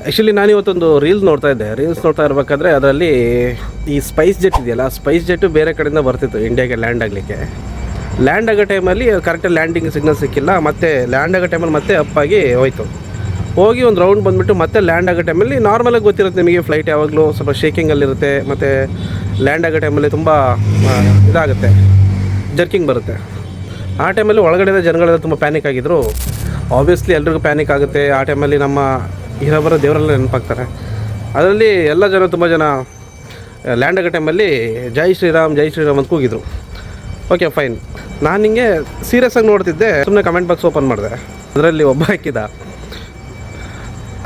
Actually ನಾನು ಇವತ್ತೊಂದು reels ನೋಡ್ತಾ ಇರಬೇಕಾದ್ರೆ ಅದರಲ್ಲಿ ಈ ಸ್ಪೈಸ್ ಜೆಟ್ ಇದೆಯಲ್ಲ, ಸ್ಪೈಸ್ ಜೆಟ್ಟು ಬೇರೆ ಕಡೆಯಿಂದ ಬರ್ತಿತ್ತು ಇಂಡಿಯಾಗೆ ಲ್ಯಾಂಡ್ ಆಗಲಿಕ್ಕೆ. ಲ್ಯಾಂಡ್ ಆಗೋ ಟೈಮಲ್ಲಿ ಕರೆಕ್ಟಾಗಿ ಲ್ಯಾಂಡಿಂಗ್ ಸಿಗ್ನಲ್ ಸಿಕ್ಕಿಲ್ಲ, ಮತ್ತು ಲ್ಯಾಂಡ್ ಆಗೋ ಟೈಮಲ್ಲಿ ಮತ್ತೆ ಅಪ್ಪಾಗಿ ಹೋಯ್ತು. ಹೋಗಿ ಒಂದು ರೌಂಡ್ ಬಂದುಬಿಟ್ಟು ಮತ್ತೆ ಲ್ಯಾಂಡ್ ಆಗೋ ಟೈಮಲ್ಲಿ ನಾರ್ಮಲಾಗಿ ಗೊತ್ತಿರುತ್ತೆ ನಿಮಗೆ, ಫ್ಲೈಟ್ ಯಾವಾಗಲೂ ಸ್ವಲ್ಪ ಶೇಕಿಂಗಲ್ಲಿರುತ್ತೆ, ಮತ್ತು ಲ್ಯಾಂಡ್ ಆಗೋ ಟೈಮಲ್ಲಿ ತುಂಬ ಇದಾಗುತ್ತೆ, ಜರ್ಕಿಂಗ್ ಬರುತ್ತೆ. ಆ ಟೈಮಲ್ಲಿ ಒಳಗಡೆ ಜನಗಳೆಲ್ಲ ತುಂಬ ಪ್ಯಾನಿಕ್ ಆಗಿದ್ದರು. ಆಬ್ವಿಯಸ್ಲಿ ಎಲ್ರಿಗೂ ಪ್ಯಾನಿಕ್ ಆಗುತ್ತೆ. ಆ ಟೈಮಲ್ಲಿ ನಮ್ಮ ಇರೋಬರೋ ದೇವರೆಲ್ಲ ನೆನಪಾಗ್ತಾರೆ. ಅದರಲ್ಲಿ ಎಲ್ಲ ಜನ ತುಂಬ ಜನ ಲ್ಯಾಂಡ್ ಆಗೋ ಟೈಮಲ್ಲಿ ಜೈ ಶ್ರೀರಾಮ್ ಅಂತ ಕೂಗಿದ್ರು. Okay fine. ನಾನು ಹಿಂಗೆ ಸೀರಿಯಸ್ ಆಗಿ ನೋಡ್ತಿದ್ದೆ, ಸುಮ್ಮನೆ ಕಮೆಂಟ್ ಬಾಕ್ಸ್ ಓಪನ್ ಮಾಡಿದೆ. ಅದರಲ್ಲಿ ಒಬ್ಬ ಹಾಕಿದ,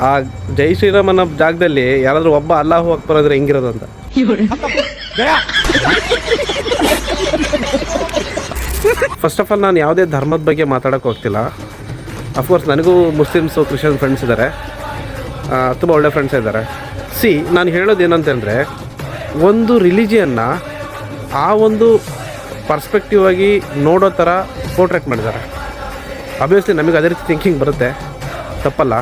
ಆ ಜೈ ಶ್ರೀರಾಮ್ ಅನ್ನೋ ಜಾಗದಲ್ಲಿ ಯಾರಾದರೂ ಒಬ್ಬ ಅಲ್ಲಾಹು ಅಕ್ಬರ್ ಅಂದರೆ ಹೆಂಗಿರೋದು ಅಂತ. ಫಸ್ಟ್ ಆಫ್ ಆಲ್ ನಾನು ಯಾವುದೇ ಧರ್ಮದ ಬಗ್ಗೆ ಮಾತಾಡೋಕ್ಕೆ ಹೋಗ್ತಿಲ್ಲ. ಅಫ್ಕೋರ್ಸ್ ನನಗೂ ಮುಸ್ಲಿಮ್ಸು ಕ್ರಿಶ್ಚಿಯನ್ ಫ್ರೆಂಡ್ಸ್ ಇದ್ದಾರೆ, ತುಂಬ ಒಳ್ಳೆ ಫ್ರೆಂಡ್ಸ್ ಇದ್ದಾರೆ. ನಾನು ಹೇಳೋದು ಏನಂತಂದರೆ, ಒಂದು ರಿಲಿಜಿಯನ್ನ ಆ ಒಂದು ಪರ್ಸ್ಪೆಕ್ಟಿವ್ ಆಗಿ ನೋಡೋ ಥರ ಪೋರ್ಟ್ರೇಟ್ ಮಾಡಿದ್ದಾರೆ. ಆಬ್ವಿಯಸ್ಲಿ ನಮಗೆ ಅದೇ ರೀತಿ ಥಿಂಕಿಂಗ್ ಬರುತ್ತೆ, ತಪ್ಪಲ್ಲ.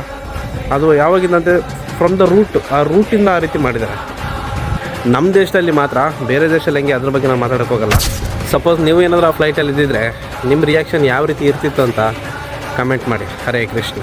ಅದು ಯಾವಾಗಿಂದಂತೆ ಫ್ರಮ್ ದ ರೂಟ್, ಆ ರೂಟಿಂದ ಆ ರೀತಿ ಮಾಡಿದ್ದಾರೆ. ನಮ್ಮ ದೇಶದಲ್ಲಿ ಮಾತ್ರ, ಬೇರೆ ದೇಶದಲ್ಲಿ ಹೆಂಗೆ ಅದ್ರ ಬಗ್ಗೆ ನಾವು ಮಾತಾಡೋಕ್ಕೆ ಹೋಗಲ್ಲ. ಸಪೋಸ್ ನೀವು ಏನಾದರೂ ಆ ಫ್ಲೈಟಲ್ಲಿ ಇದ್ದಿದ್ರೆ ನಿಮ್ಮ ರಿಯಾಕ್ಷನ್ ಯಾವ ರೀತಿ ಇರ್ತಿತ್ತು ಅಂತ ಕಮೆಂಟ್ ಮಾಡಿ. ಹರೇ ಕೃಷ್ಣ.